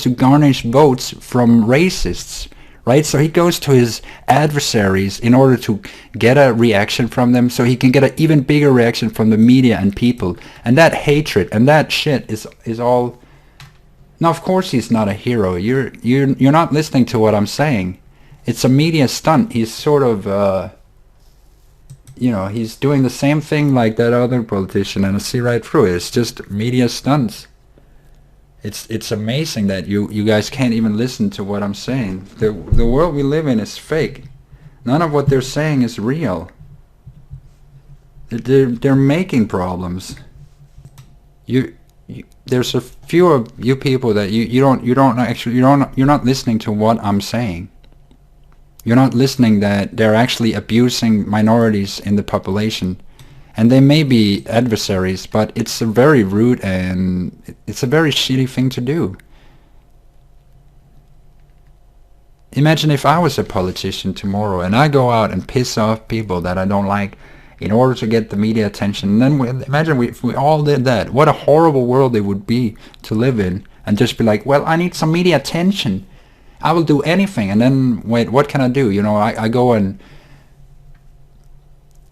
to garnish votes from racists, right? So he goes to his adversaries in order to get a reaction from them, so he can get an even bigger reaction from the media and people. And that hatred and that shit is all. Now, of course, he's not a hero. You're not listening to what I'm saying. It's a media stunt. He's sort of, he's doing the same thing like that other politician, and I see right through it. It's just media stunts. It's amazing that you guys can't even listen to what I'm saying. The world we live in is fake. None of what they're saying is real. They're making problems. There's a few of you people that you're not listening to what I'm saying. You're not listening that they're actually abusing minorities in the population. And they may be adversaries, but it's a very rude and it's a very shitty thing to do. Imagine if I was a politician tomorrow and I go out and piss off people that I don't like in order to get the media attention. And then imagine if we all did that. What a horrible world it would be to live in. And just be like, well, I need some media attention. I will do anything. And then, wait, what can I do? I go and...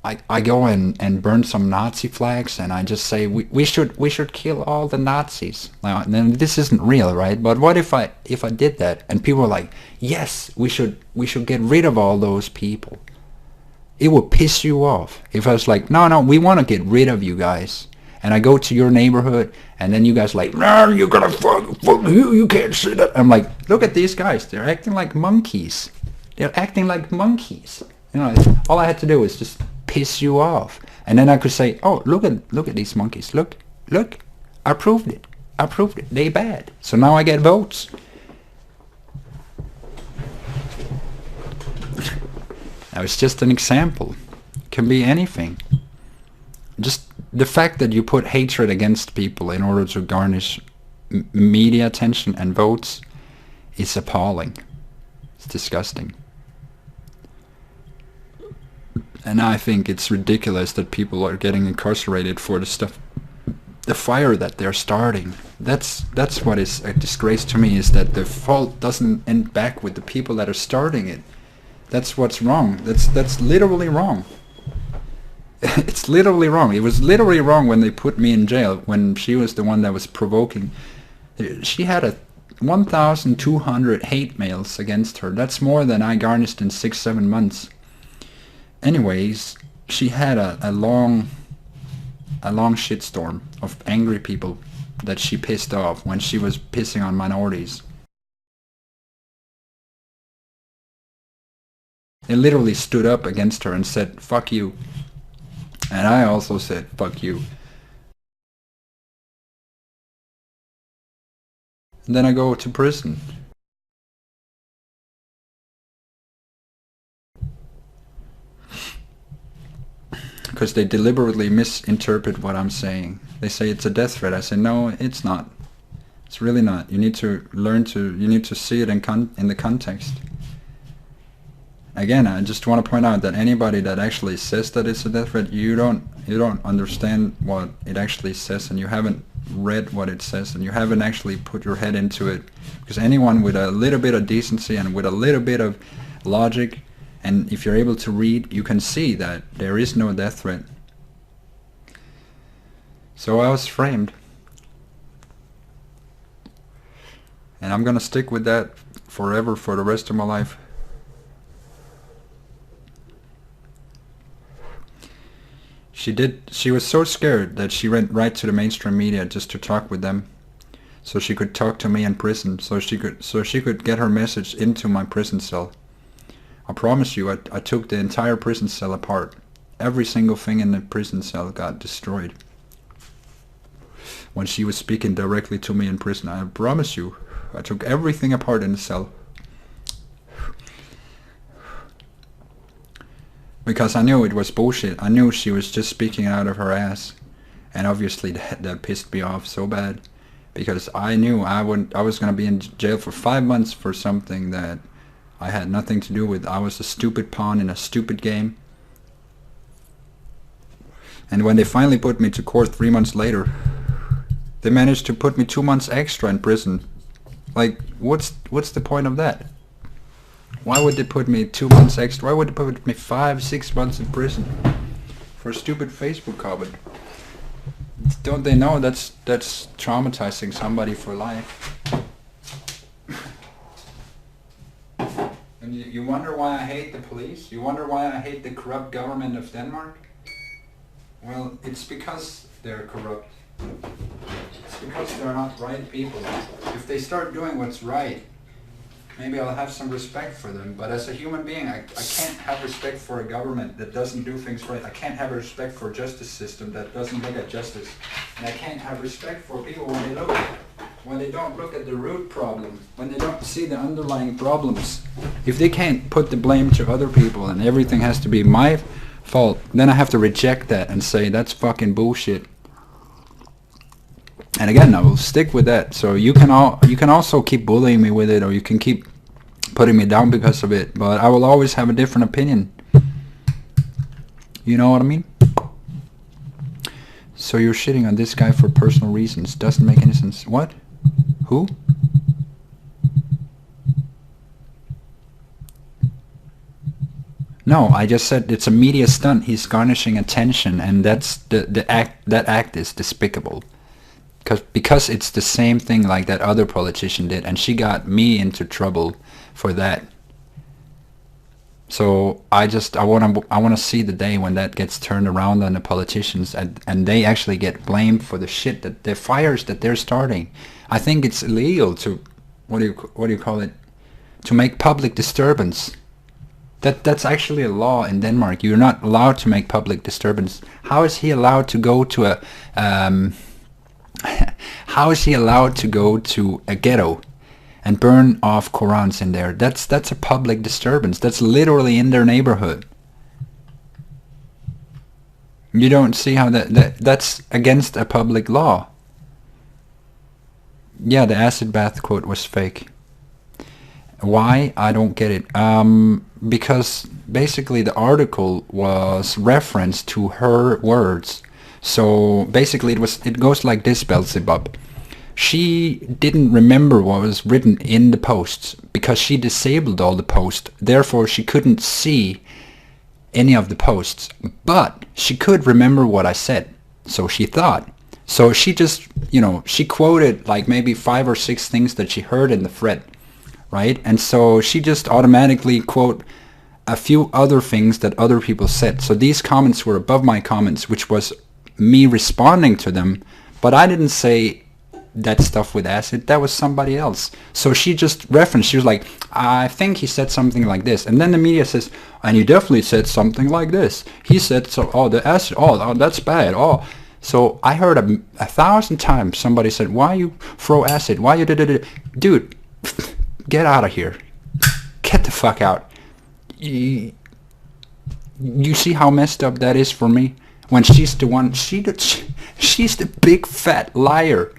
I go and burn some Nazi flags, and I just say we should kill all the Nazis. Now, then this isn't real, right? But what if I did that and people were like, yes, we should get rid of all those people? It would piss you off if I was like, no, we want to get rid of you guys. And I go to your neighborhood, and then you guys like, no, you're gonna fuck you can't say that. I'm like, look at these guys, they're acting like monkeys. They're acting like monkeys. All I had to do was just piss you off, and then I could say, oh, look at these monkeys, look, I proved it, they bad, so now I get votes. Now it's just an example. It can be anything. Just the fact that you put hatred against people in order to garnish media attention and votes is appalling. It's disgusting. And I think it's ridiculous that people are getting incarcerated for the fire that they're starting. That's what is a disgrace to me, is that the fault doesn't end back with the people that are starting it. That's what's wrong. That's literally wrong. It's literally wrong. It was literally wrong when they put me in jail, when she was the one that was provoking. She had 1,200 hate mails against her. That's more than I garnished in 6-7 months. Anyways, she had a long shitstorm of angry people that she pissed off when she was pissing on minorities. They literally stood up against her and said, fuck you. And I also said, fuck you. And then I go to prison. Because they deliberately misinterpret what I'm saying. They say it's a death threat. I say, no, it's not. It's really not. You need to you need to see it in the context. Again, I just want to point out that anybody that actually says that it's a death threat, you don't understand what it actually says, and you haven't read what it says, and you haven't actually put your head into it. Because anyone with a little bit of decency and with a little bit of logic, and if you're able to read, you can see that there is no death threat. So I was framed. And I'm gonna stick with that forever, for the rest of my life. She was so scared that she went right to the mainstream media just to talk with them, so she could talk to me in prison, so she could get her message into my prison cell. I promise you, I took the entire prison cell apart. Every single thing in the prison cell got destroyed when she was speaking directly to me in prison. I promise you, I took everything apart in the cell. Because I knew it was bullshit. I knew she was just speaking out of her ass. And obviously that pissed me off so bad. Because I knew I was going to be in jail for 5 months for something that I had nothing to do with. I was a stupid pawn in a stupid game. And when they finally put me to court 3 months later, they managed to put me 2 months extra in prison Like, what's the point of that? Why would they put me 2 months extra? Why would they put me 5-6 months in prison for a stupid Facebook comment? Don't they know that's traumatizing somebody for life? And you wonder why I hate the police? You wonder why I hate the corrupt government of Denmark? Well, it's because they're corrupt. It's because they're not right people. If they start doing what's right, maybe I'll have some respect for them. But as a human being, I can't have respect for a government that doesn't do things right. I can't have respect for a justice system that doesn't look at justice. And I can't have respect for people when they don't look at the root problem, when they don't see the underlying problems. If they can't put the blame to other people and everything has to be my fault, then I have to reject that and say that's fucking bullshit. And again, I will stick with that. So you can also keep bullying me with it, or you can keep putting me down because of it, but I will always have a different opinion. You know what I mean? So you're shitting on this guy for personal reasons. Doesn't make any sense. What? Who? No, I just said it's a media stunt. He's garnishing attention, and that's the act. That act is despicable. Because it's the same thing like that other politician did, and she got me into trouble for that. So I wanna see the day when that gets turned around on the politicians, and they actually get blamed for the shit that the fires that they're starting. I think it's illegal to what do you call it, to make public disturbance. That's actually a law in Denmark. You're not allowed to make public disturbance. How is he allowed to go to a how is he allowed to go to a ghetto and burn off Korans in there? That's a public disturbance. That's literally in their neighborhood. You don't see how that's against a public law. Yeah, the acid bath quote was fake. Why? I don't get it. Because basically the article was reference to her words. So basically it goes like this, Beelzebub. She didn't remember what was written in the posts because she disabled all the posts. Therefore, she couldn't see any of the posts. But she could remember what I said. So she thought. So she just, she quoted like maybe 5 or 6 things that she heard in the thread. Right? And so she just automatically quote a few other things that other people said. So these comments were above my comments, which was me responding to them, but I didn't say that stuff with acid. That was somebody else. So she just referenced, she was like, I think he said something like this, and then the media says, and he definitely said something like this. He said, so, oh, the acid, oh, that's bad, oh. So I heard a 1,000 times somebody said, why you throw acid, why you did it, dude, get out of here, get the fuck out. You see how messed up that is for me? When she's the one, she's the big fat liar,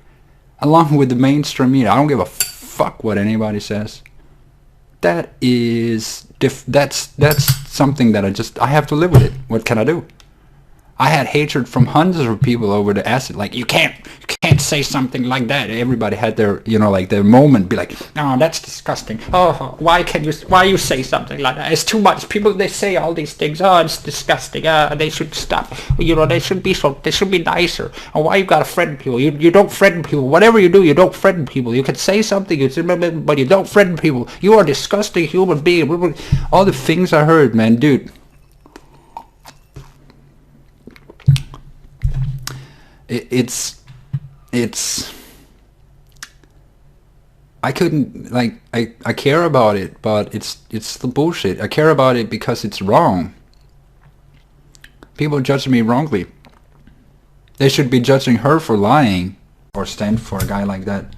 along with the mainstream media. I don't give a fuck what anybody says. That is, that's something that I have to live with it. What can I do? I had hatred from hundreds of people over the acid. Like, you can't say something like that. Everybody had their, like their moment. Be like, oh, that's disgusting. Oh, why you say something like that? It's too much. People, they say all these things. Oh, it's disgusting. They should stop. They should be nicer. And why you gotta threaten people? You don't threaten people. Whatever you do, you don't threaten people. You can say something, but you don't threaten people. You are a disgusting human being. All the things I heard, man, dude. It's I couldn't, like, I care about it, but it's the bullshit. I care about it because it's wrong. People judge me wrongly. They should be judging her for lying, or stand for a guy like that,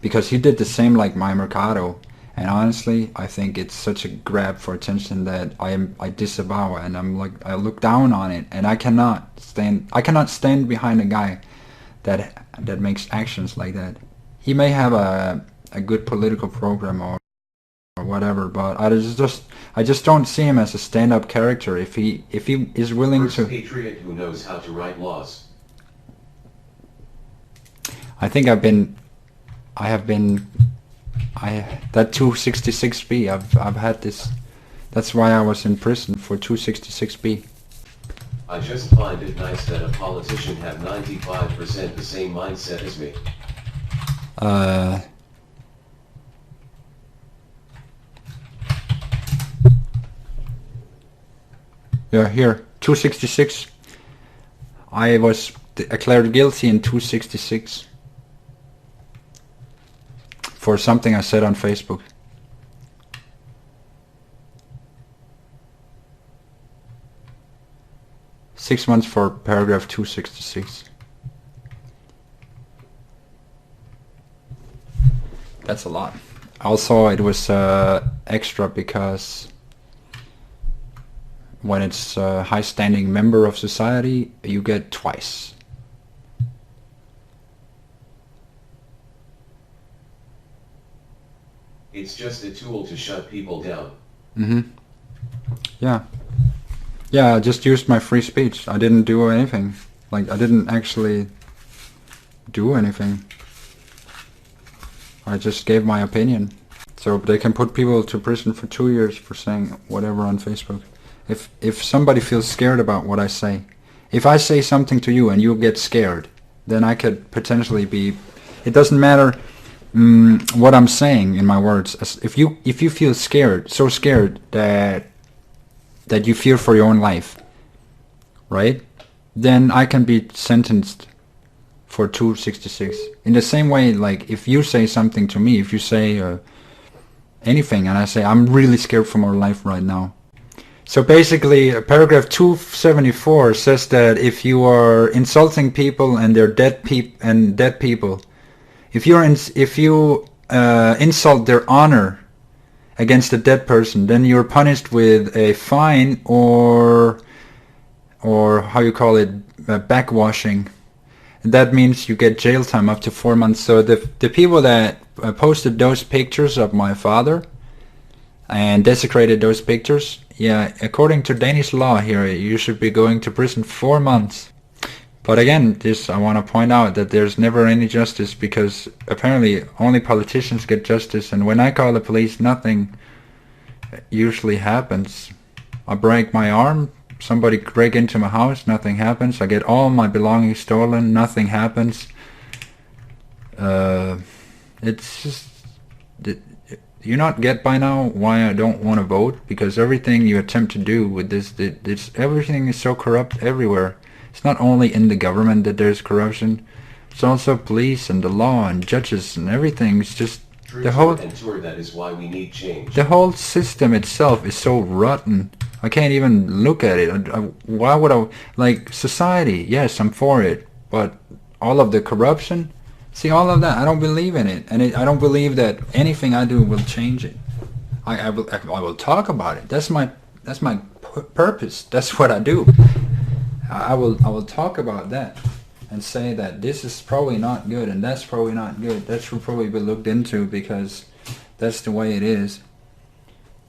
because he did the same like Mai Mercado. And honestly, I think it's such a grab for attention that I disavow, and I'm like, I look down on it, and I cannot stand behind a guy that makes actions like that. He may have a good political program or whatever, but I just don't see him as a stand-up character. If he is willing First to patriot who knows how to write laws. I think I have been That 266B, I've had this. That's why I was in prison for 266B. I just find it nice that a politician have 95% the same mindset as me. Yeah, here, 266. I was declared guilty in 266 for something I said on Facebook. Six months for paragraph 266. That's a lot. Also, it was extra because when it's a high-standing member of society, you get twice. It's just a tool to shut people down. Yeah. Yeah, I just used my free speech. I didn't do anything. Like, I didn't actually do anything. I just gave my opinion. So they can put people to prison for 2 years for saying whatever on Facebook. If somebody feels scared about what I say, if I say something to you and you get scared, then I could potentially be. It doesn't matter what I'm saying in my words. If you feel scared, so scared that you fear for your own life, right? Then I can be sentenced for 266. In the same way, like if you say something to me, if you say anything, and I say I'm really scared for my life right now. So basically, paragraph 274 says that if you are insulting people and they're dead people, if you insult their honor against a dead person, then you're punished with a fine or how you call it, backwashing. And that means you get jail time up to 4 months. So the people that posted those pictures of my father and desecrated those pictures, yeah, according to Danish law here, you should be going to prison 4 months. But again, I want to point out that there's never any justice, because apparently only politicians get justice, and when I call the police, nothing usually happens. I break my arm, somebody break into my house, nothing happens. I get all my belongings stolen, nothing happens. It's just... Do you not get by now why I don't want to vote? Because everything you attempt to do with this, everything is so corrupt everywhere. It's not only in the government that there's corruption. It's also police and the law and judges and everything. It's just the whole... That is why we need change. The whole system itself is so rotten. I can't even look at it. Why would I... Like, society, yes, I'm for it. But all of the corruption... See, all of that, I don't believe in it. And I don't believe that anything I do will change it. I will talk about it. That's my purpose. That's what I do. I will talk about that and say that this is probably not good and that's probably not good. That should probably be looked into because that's the way it is.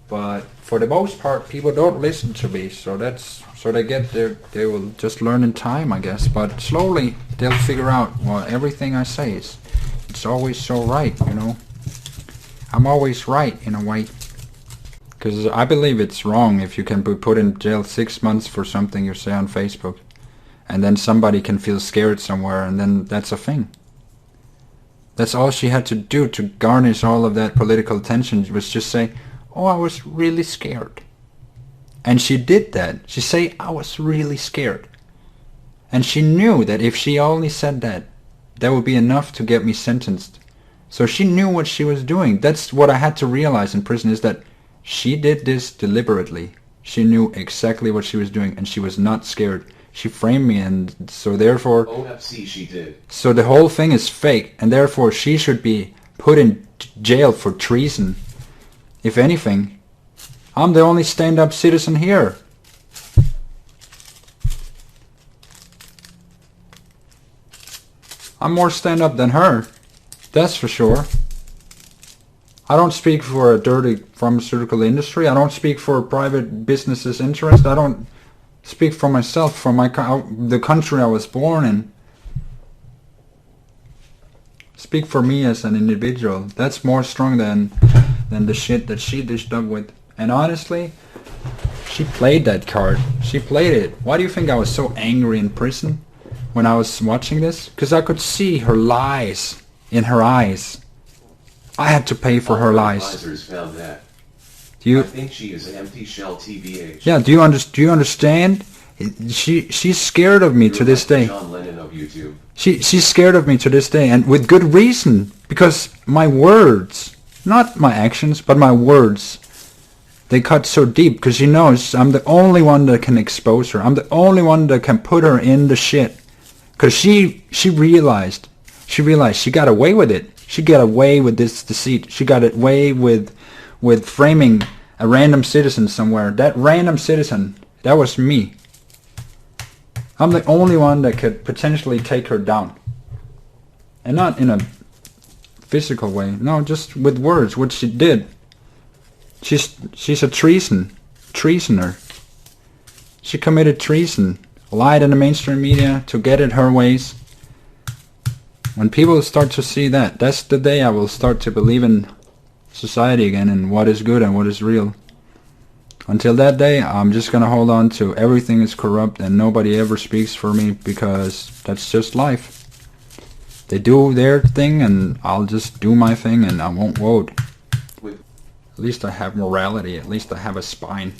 But for the most part, people don't listen to me, so they will just learn in time, I guess. But slowly they'll figure out, well, everything I say it's always so right, you know. I'm always right in a way. Because I believe it's wrong if you can be put in jail 6 months for something you say on Facebook, and then somebody can feel scared somewhere, and then that's a thing. That's all she had to do to garnish all of that political attention, was just say, oh, I was really scared. And she did that. She say, I was really scared. And she knew that if she only said that, that would be enough to get me sentenced. So she knew what she was doing. That's what I had to realize in prison, is that she did this deliberately. She knew exactly what she was doing, and she was not scared. She framed me, and so therefore... OFC she did. So the whole thing is fake, and therefore she should be put in jail for treason. If anything, I'm the only stand-up citizen here. I'm more stand-up than her. That's for sure. I don't speak for a dirty pharmaceutical industry. I don't speak for private businesses' interest. I don't speak for myself, for the country I was born in. speak for me as an individual. That's more strong than the shit that she dished up with. And honestly, she played that card. She played it. Why do you think I was so angry in prison when I was watching this? Because I could see her lies in her eyes. I had to pay for her lies. Advisors found that. I think she is an empty shell, TBH. Yeah, do you understand? She's scared of me to this day. John Lennon of YouTube. She's scared of me to this day, and with good reason, because my words, not my actions, but my words, they cut so deep, because she knows I'm the only one that can expose her. I'm the only one that can put her in the shit. Because she realized she got away with it. She got away with this deceit. She got away with framing a random citizen somewhere. That random citizen, that was me. I'm the only one that could potentially take her down. And not in a physical way. No, just with words, which she did. She's a treasoner. She committed treason. Lied in the mainstream media to get it her ways. When people start to see that, that's the day I will start to believe in society again and what is good and what is real. Until that day, I'm just gonna hold on to everything is corrupt and nobody ever speaks for me, because that's just life. They do their thing and I'll just do my thing and I won't vote. At least I have morality. At least I have a spine.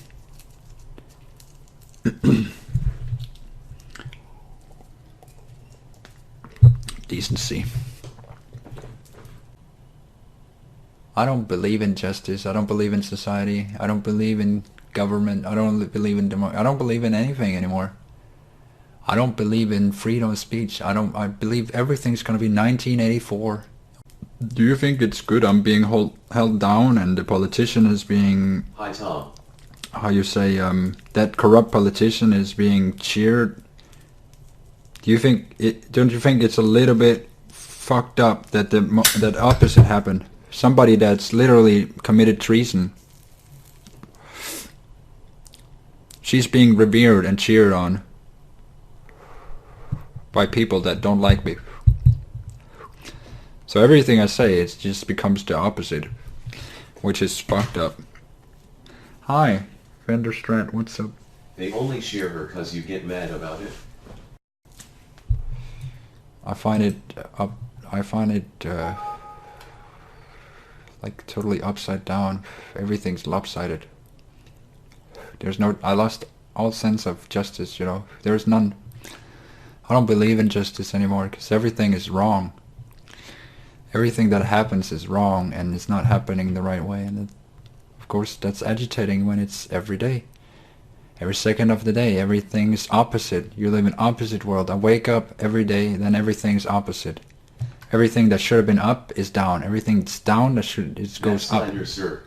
Decency. I don't believe in justice. I don't believe in society. I don't believe in government. I don't believe in I don't believe in anything anymore. I don't believe in freedom of speech. I believe everything's gonna be 1984. Do you think it's good I'm being held down and the politician is being... Hi, Tom. How you say, that corrupt politician is being cheered? Don't you think it's a little bit fucked up that that opposite happened? Somebody that's literally committed treason. She's being revered and cheered on by people that don't like me. So everything I say, it just becomes the opposite, which is fucked up. Hi, Fender Strat, what's up? They only cheer her cause you get mad about it. I find it like totally upside down. Everything's lopsided. I lost all sense of justice, you know. There's none. I don't believe in justice anymore because everything is wrong. Everything that happens is wrong and it's not happening the right way. And of course that's agitating when it's every day. Every second of the day, everything is opposite. You live in opposite world. I wake up every day, then everything's opposite. Everything that should have been up is down. Everything that's down that goes up. Slander, sir.